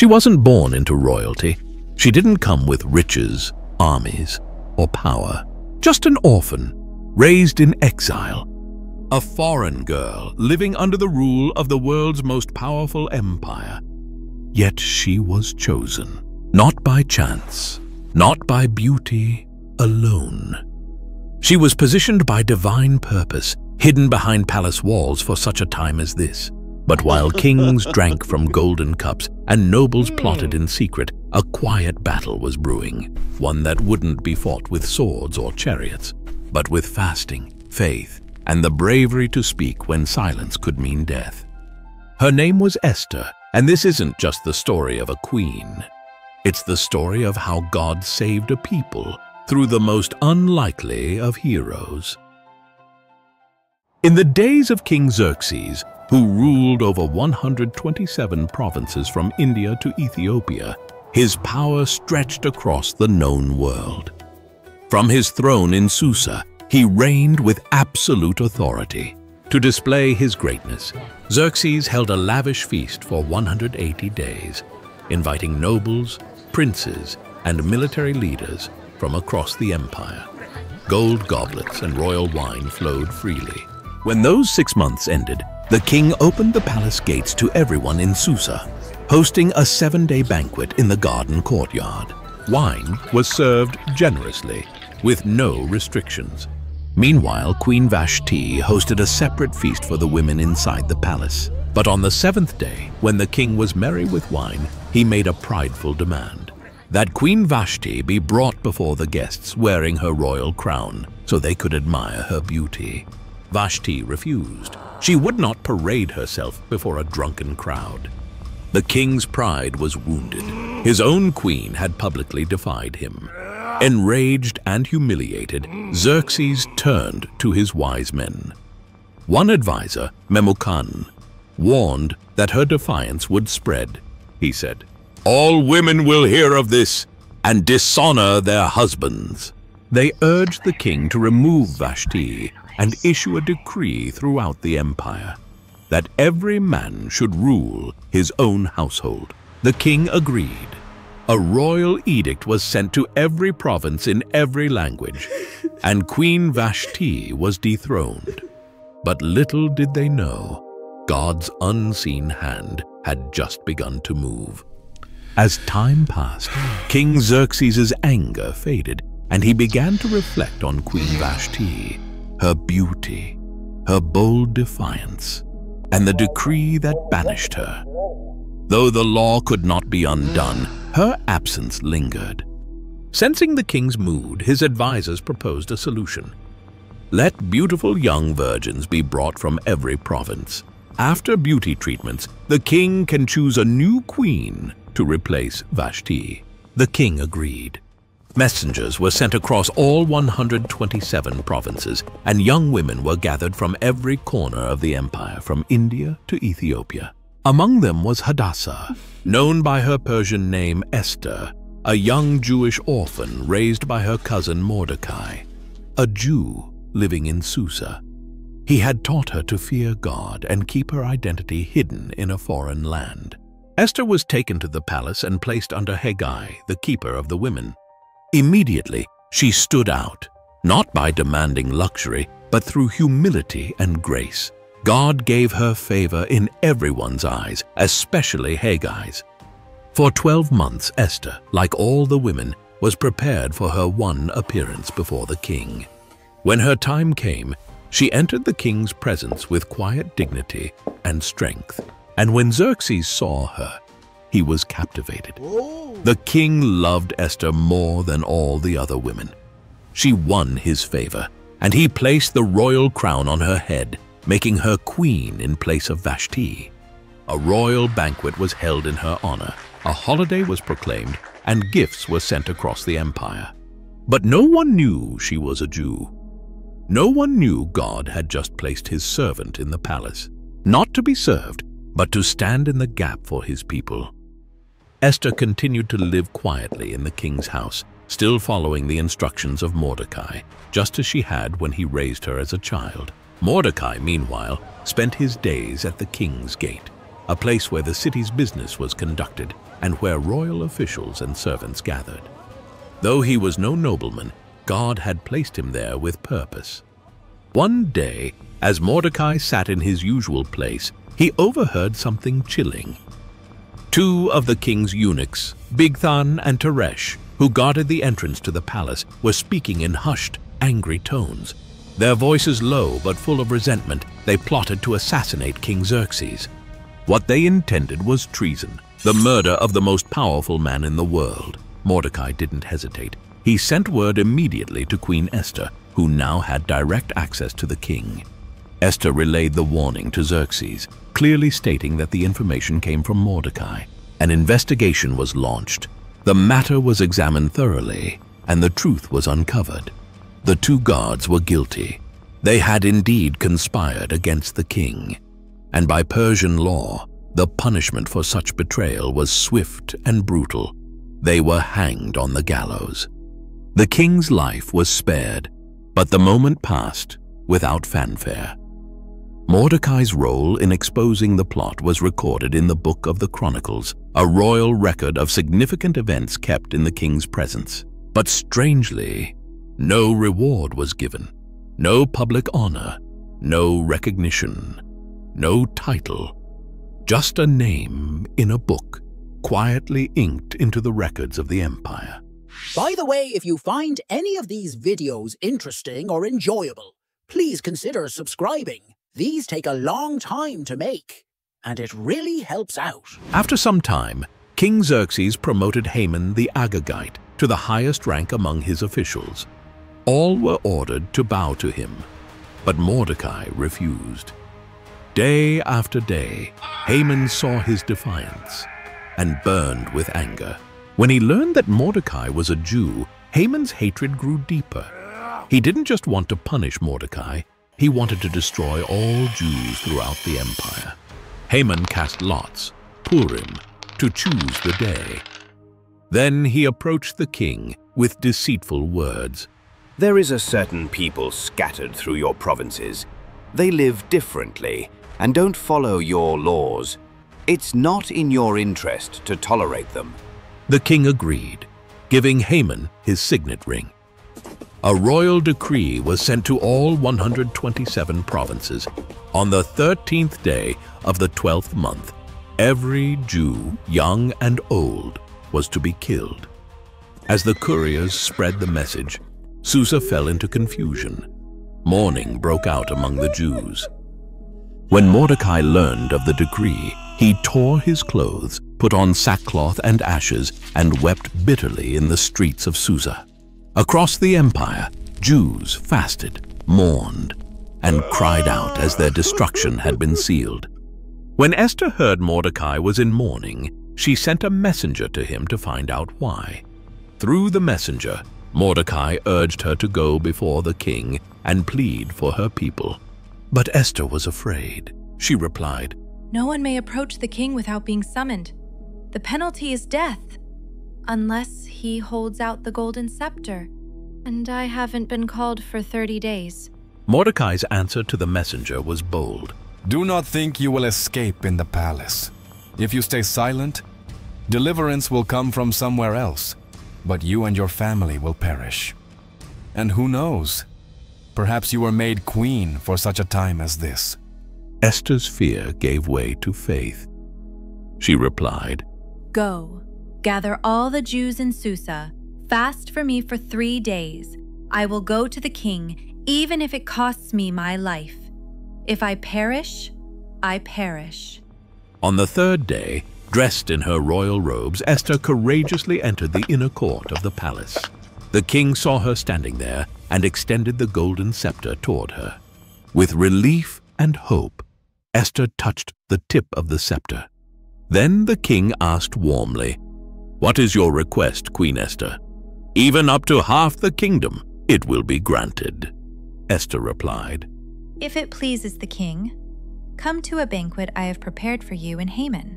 She wasn't born into royalty. She didn't come with riches, armies, or power. Just an orphan, raised in exile. A foreign girl living under the rule of the world's most powerful empire. Yet she was chosen, not by chance, not by beauty alone. She was positioned by divine purpose, hidden behind palace walls for such a time as this. But while kings drank from golden cups and nobles plotted in secret, a quiet battle was brewing, one that wouldn't be fought with swords or chariots, but with fasting, faith, and the bravery to speak when silence could mean death. Her name was Esther, and this isn't just the story of a queen. It's the story of how God saved a people through the most unlikely of heroes. In the days of King Xerxes, who ruled over 127 provinces from India to Ethiopia, his power stretched across the known world. From his throne in Susa, he reigned with absolute authority. To display his greatness, Xerxes held a lavish feast for 180 days, inviting nobles, princes, and military leaders from across the empire. Gold goblets and royal wine flowed freely. When those 6 months ended, the king opened the palace gates to everyone in Susa, hosting a 7-day banquet in the garden courtyard. Wine was served generously, with no restrictions. Meanwhile, Queen Vashti hosted a separate feast for the women inside the palace. But on the 7th day, when the king was merry with wine, he made a prideful demand: that Queen Vashti be brought before the guests wearing her royal crown so they could admire her beauty. Vashti refused. She would not parade herself before a drunken crowd. The king's pride was wounded. His own queen had publicly defied him. Enraged and humiliated, Xerxes turned to his wise men. One advisor, Memucan, warned that her defiance would spread. He said, "All women will hear of this and dishonor their husbands." They urged the king to remove Vashti and issue a decree throughout the empire that every man should rule his own household. The king agreed. A royal edict was sent to every province in every language, and Queen Vashti was dethroned. But little did they know, God's unseen hand had just begun to move. As time passed, King Xerxes' anger faded, and he began to reflect on Queen Vashti, her beauty, her bold defiance, and the decree that banished her. Though the law could not be undone, her absence lingered. Sensing the king's mood, his advisors proposed a solution. Let beautiful young virgins be brought from every province. After beauty treatments, the king can choose a new queen to replace Vashti. The king agreed. Messengers were sent across all 127 provinces, and young women were gathered from every corner of the empire, from India to Ethiopia. Among them was Hadassah, known by her Persian name Esther, a young Jewish orphan raised by her cousin Mordecai, a Jew living in Susa. He had taught her to fear God and keep her identity hidden in a foreign land. Esther was taken to the palace and placed under Haggai, the keeper of the women. Immediately, she stood out, not by demanding luxury, but through humility and grace. God gave her favor in everyone's eyes, especially Haggai's. For 12 months, Esther, like all the women, was prepared for her one appearance before the king. When her time came, she entered the king's presence with quiet dignity and strength. And when Xerxes saw her, he was captivated. The king loved Esther more than all the other women. She won his favor, and he placed the royal crown on her head, making her queen in place of Vashti. A royal banquet was held in her honor, a holiday was proclaimed, and gifts were sent across the empire. But no one knew she was a Jew. No one knew God had just placed his servant in the palace, not to be served, but to stand in the gap for his people. Esther continued to live quietly in the king's house, still following the instructions of Mordecai, just as she had when he raised her as a child. Mordecai, meanwhile, spent his days at the king's gate, a place where the city's business was conducted and where royal officials and servants gathered. Though he was no nobleman, God had placed him there with purpose. One day, as Mordecai sat in his usual place, he overheard something chilling. Two of the king's eunuchs, Bigthan and Teresh, who guarded the entrance to the palace, were speaking in hushed, angry tones. Their voices low but full of resentment, they plotted to assassinate King Xerxes. What they intended was treason, the murder of the most powerful man in the world. Mordecai didn't hesitate. He sent word immediately to Queen Esther, who now had direct access to the king. Esther relayed the warning to Xerxes, clearly stating that the information came from Mordecai. An investigation was launched. The matter was examined thoroughly, and the truth was uncovered. The two guards were guilty. They had indeed conspired against the king, and by Persian law, the punishment for such betrayal was swift and brutal. They were hanged on the gallows. The king's life was spared, but the moment passed without fanfare. Mordecai's role in exposing the plot was recorded in the Book of the Chronicles, a royal record of significant events kept in the king's presence. But strangely, no reward was given, no public honor, no recognition, no title, just a name in a book, quietly inked into the records of the empire. By the way, if you find any of these videos interesting or enjoyable, please consider subscribing. These take a long time to make, and it really helps out. After some time, King Xerxes promoted Haman the Agagite to the highest rank among his officials. All were ordered to bow to him, but Mordecai refused. Day after day, Haman saw his defiance and burned with anger. When he learned that Mordecai was a Jew, Haman's hatred grew deeper. He didn't just want to punish Mordecai, he wanted to destroy all Jews throughout the empire. Haman cast lots, Purim, to choose the day. Then he approached the king with deceitful words. There is a certain people scattered through your provinces. They live differently and don't follow your laws. It's not in your interest to tolerate them. The king agreed, giving Haman his signet ring. A royal decree was sent to all 127 provinces. On the 13th day of the 12th month, every Jew, young and old, was to be killed. As the couriers spread the message, Susa fell into confusion. Mourning broke out among the Jews. When Mordecai learned of the decree, he tore his clothes, put on sackcloth and ashes, and wept bitterly in the streets of Susa. Across the empire, Jews fasted, mourned, and cried out as their destruction had been sealed. When Esther heard Mordecai was in mourning, she sent a messenger to him to find out why. Through the messenger, Mordecai urged her to go before the king and plead for her people. But Esther was afraid. She replied, "No one may approach the king without being summoned. The penalty is death, unless he holds out the golden scepter, and I haven't been called for 30 days. Mordecai's answer to the messenger was bold. Do not think you will escape in the palace. If you stay silent, deliverance will come from somewhere else, but you and your family will perish. And who knows? Perhaps you were made queen for such a time as this." Esther's fear gave way to faith. She replied, Go, gather all the Jews in Susa, fast for me for 3 days. I will go to the king, even if it costs me my life. If I perish, I perish. On the third day, dressed in her royal robes, Esther courageously entered the inner court of the palace. The king saw her standing there and extended the golden scepter toward her. With relief and hope, Esther touched the tip of the scepter. Then the king asked warmly, "What is your request, Queen Esther? Even up to half the kingdom, it will be granted." Esther replied, If it pleases the king, come to a banquet I have prepared for you and Haman.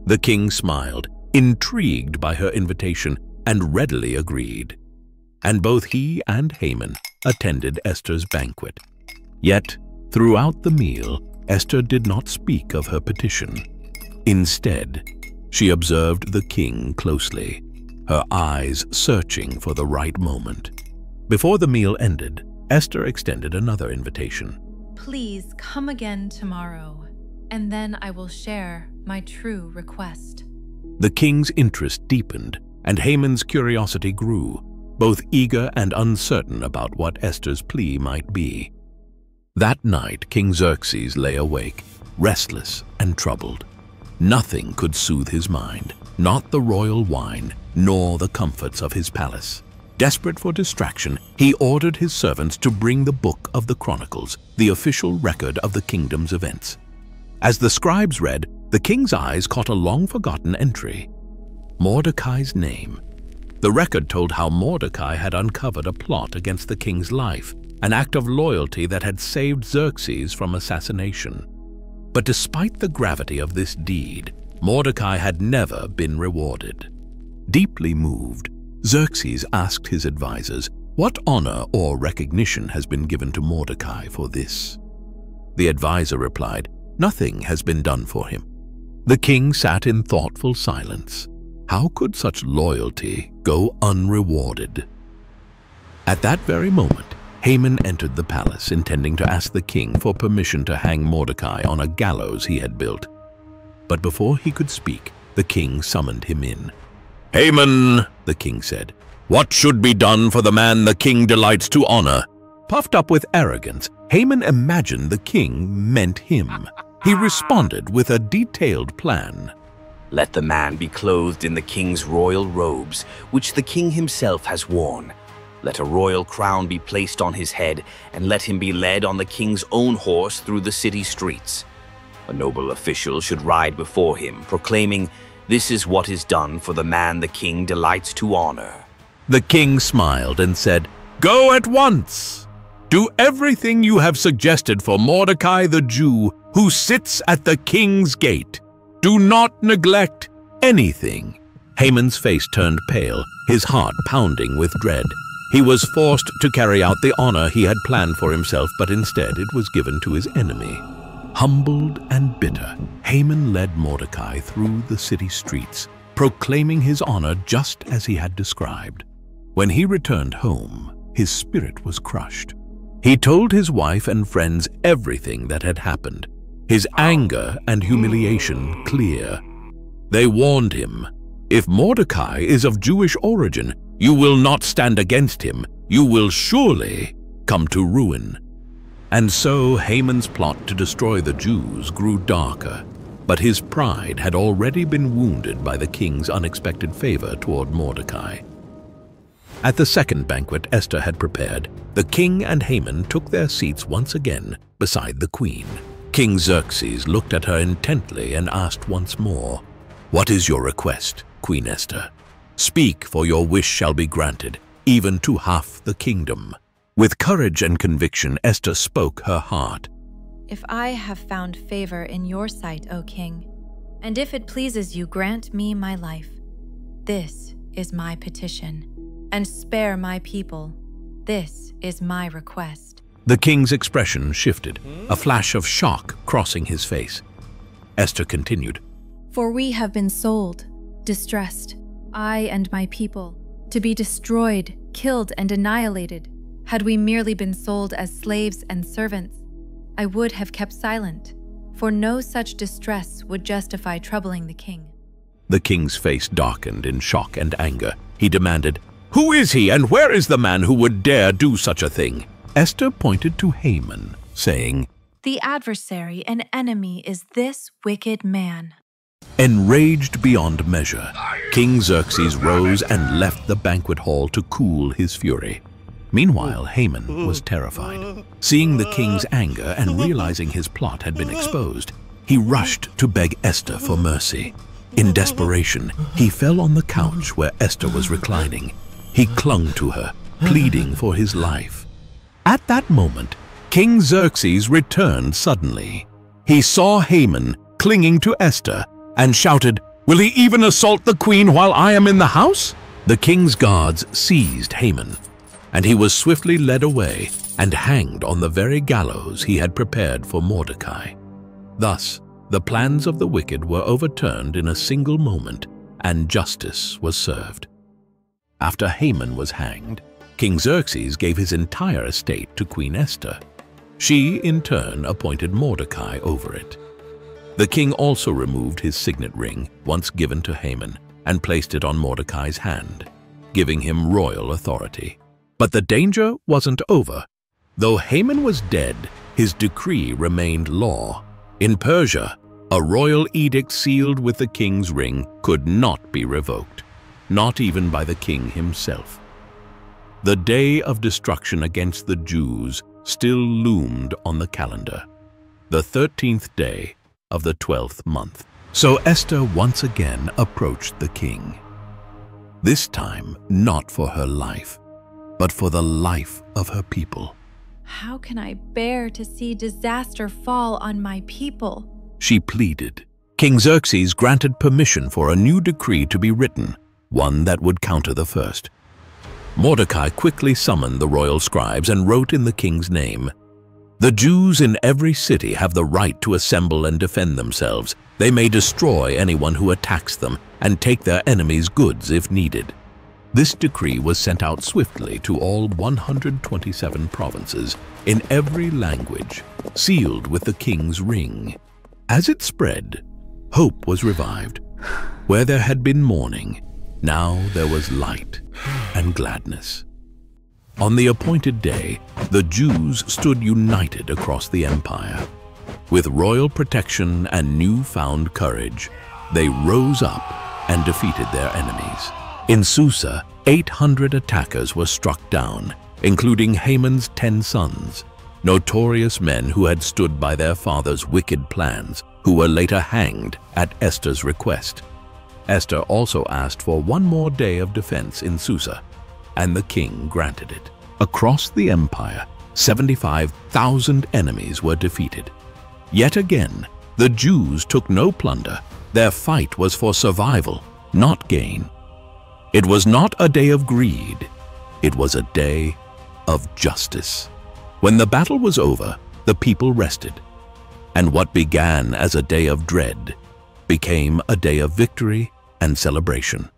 The king smiled, intrigued by her invitation, and readily agreed. And both he and Haman attended Esther's banquet. Yet, throughout the meal, Esther did not speak of her petition. Instead, she observed the king closely, her eyes searching for the right moment. Before the meal ended, Esther extended another invitation. Please come again tomorrow, and then I will share my true request. The king's interest deepened, and Haman's curiosity grew, both eager and uncertain about what Esther's plea might be. That night, King Xerxes lay awake, restless and troubled. Nothing could soothe his mind, not the royal wine, nor the comforts of his palace. Desperate for distraction, he ordered his servants to bring the Book of the Chronicles, the official record of the kingdom's events. As the scribes read, the king's eyes caught a long-forgotten entry: Mordecai's name. The record told how Mordecai had uncovered a plot against the king's life, an act of loyalty that had saved Xerxes from assassination. But despite the gravity of this deed, Mordecai had never been rewarded. Deeply moved, Xerxes asked his advisors, what honor or recognition has been given to Mordecai for this? The advisor replied, nothing has been done for him. The king sat in thoughtful silence. How could such loyalty go unrewarded? At that very moment, Haman entered the palace, intending to ask the king for permission to hang Mordecai on a gallows he had built. But before he could speak, the king summoned him in. "Haman," the king said, "what should be done for the man the king delights to honor?" Puffed up with arrogance, Haman imagined the king meant him. He responded with a detailed plan. Let the man be clothed in the king's royal robes, which the king himself has worn. Let a royal crown be placed on his head, and let him be led on the king's own horse through the city streets. A noble official should ride before him, proclaiming, "This is what is done for the man the king delights to honor." The king smiled and said, "Go at once. Do everything you have suggested for Mordecai the Jew, who sits at the king's gate. Do not neglect anything." Haman's face turned pale, his heart pounding with dread. He was forced to carry out the honor he had planned for himself, but instead it was given to his enemy. Humbled and bitter, Haman led Mordecai through the city streets, proclaiming his honor just as he had described. When he returned home, his spirit was crushed. He told his wife and friends everything that had happened, his anger and humiliation clear. They warned him, "If Mordecai is of Jewish origin, you will not stand against him. You will surely come to ruin." And so Haman's plot to destroy the Jews grew darker, but his pride had already been wounded by the king's unexpected favor toward Mordecai. At the second banquet Esther had prepared, the king and Haman took their seats once again beside the queen. King Xerxes looked at her intently and asked once more, "What is your request, Queen Esther? Speak, for your wish shall be granted, even to half the kingdom." With courage and conviction, Esther spoke her heart. If I have found favor in your sight, O king, and if it pleases you, grant me my life. This is my petition, and spare my people. This is my request. The king's expression shifted, a flash of shock crossing his face. Esther continued, For we have been sold, distressed, I and my people, to be destroyed, killed, and annihilated. Had we merely been sold as slaves and servants, I would have kept silent, for no such distress would justify troubling the king. The king's face darkened in shock and anger. He demanded, "Who is he, and where is the man who would dare do such a thing?" Esther pointed to Haman, saying, The adversary and enemy is this wicked man. Enraged beyond measure, King Xerxes rose and left the banquet hall to cool his fury. Meanwhile, Haman was terrified. Seeing the king's anger and realizing his plot had been exposed, he rushed to beg Esther for mercy. In desperation, he fell on the couch where Esther was reclining. He clung to her, pleading for his life. At that moment, King Xerxes returned suddenly. He saw Haman clinging to Esther and shouted, "Will he even assault the queen while I am in the house?" The king's guards seized Haman, and he was swiftly led away and hanged on the very gallows he had prepared for Mordecai. Thus, The plans of the wicked were overturned in a single moment, and justice was served. After Haman was hanged, King Xerxes gave his entire estate to Queen Esther. She, in turn, appointed Mordecai over it. The king also removed his signet ring, once given to Haman, and placed it on Mordecai's hand, giving him royal authority. But the danger wasn't over. Though Haman was dead, his decree remained law. In Persia, a royal edict sealed with the king's ring could not be revoked, not even by the king himself. The day of destruction against the Jews still loomed on the calendar, the 13th day of the 12th month. So Esther once again approached the king. This time not for her life, but for the life of her people. How can I bear to see disaster fall on my people? She pleaded. King Xerxes granted permission for a new decree to be written, one that would counter the first. Mordecai quickly summoned the royal scribes and wrote in the king's name, "The Jews in every city have the right to assemble and defend themselves. They may destroy anyone who attacks them and take their enemies' goods if needed." This decree was sent out swiftly to all 127 provinces in every language, sealed with the king's ring. As it spread, hope was revived. Where there had been mourning, now there was light and gladness. On the appointed day, the Jews stood united across the empire. With royal protection and newfound courage, they rose up and defeated their enemies. In Susa, 800 attackers were struck down, including Haman's 10 sons, notorious men who had stood by their father's wicked plans, who were later hanged at Esther's request. Esther also asked for one more day of defense in Susa, and the king granted it. Across the empire, 75,000 enemies were defeated. Yet again, the Jews took no plunder. Their fight was for survival, not gain. It was not a day of greed. It was a day of justice. When the battle was over, the people rested, and what began as a day of dread became a day of victory and celebration.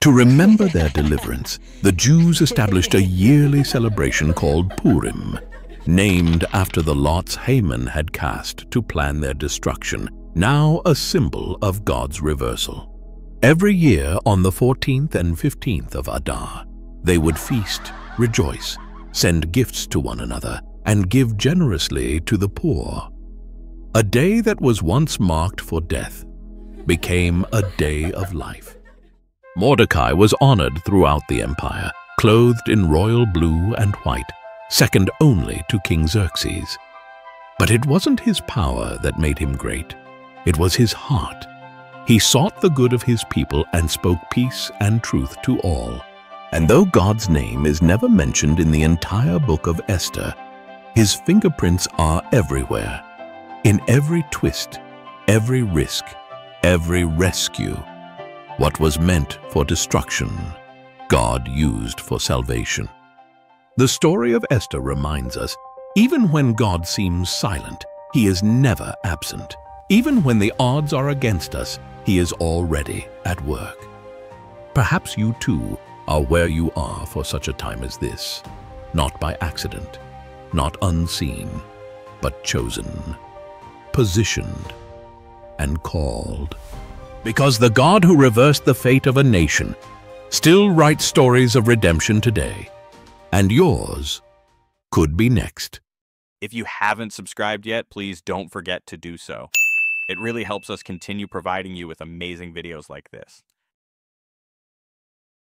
To remember their deliverance, the Jews established a yearly celebration called Purim, named after the lots Haman had cast to plan their destruction, now a symbol of God's reversal. Every year on the 14th and 15th of Adar, they would feast, rejoice, send gifts to one another, and give generously to the poor. A day that was once marked for death became a day of life. Mordecai was honored throughout the empire, clothed in royal blue and white, second only to King Xerxes. But it wasn't his power that made him great. It was his heart. He sought the good of his people and spoke peace and truth to all. And though God's name is never mentioned in the entire Book of Esther, his fingerprints are everywhere. In every twist, every risk, every rescue. What was meant for destruction, God used for salvation. The story of Esther reminds us, even when God seems silent, he is never absent. Even when the odds are against us, he is already at work. Perhaps you too are where you are for such a time as this, not by accident, not unseen, but chosen, positioned, and called. Because the God who reversed the fate of a nation still writes stories of redemption today, and yours could be next. If you haven't subscribed yet, please don't forget to do so. It really helps us continue providing you with amazing videos like this.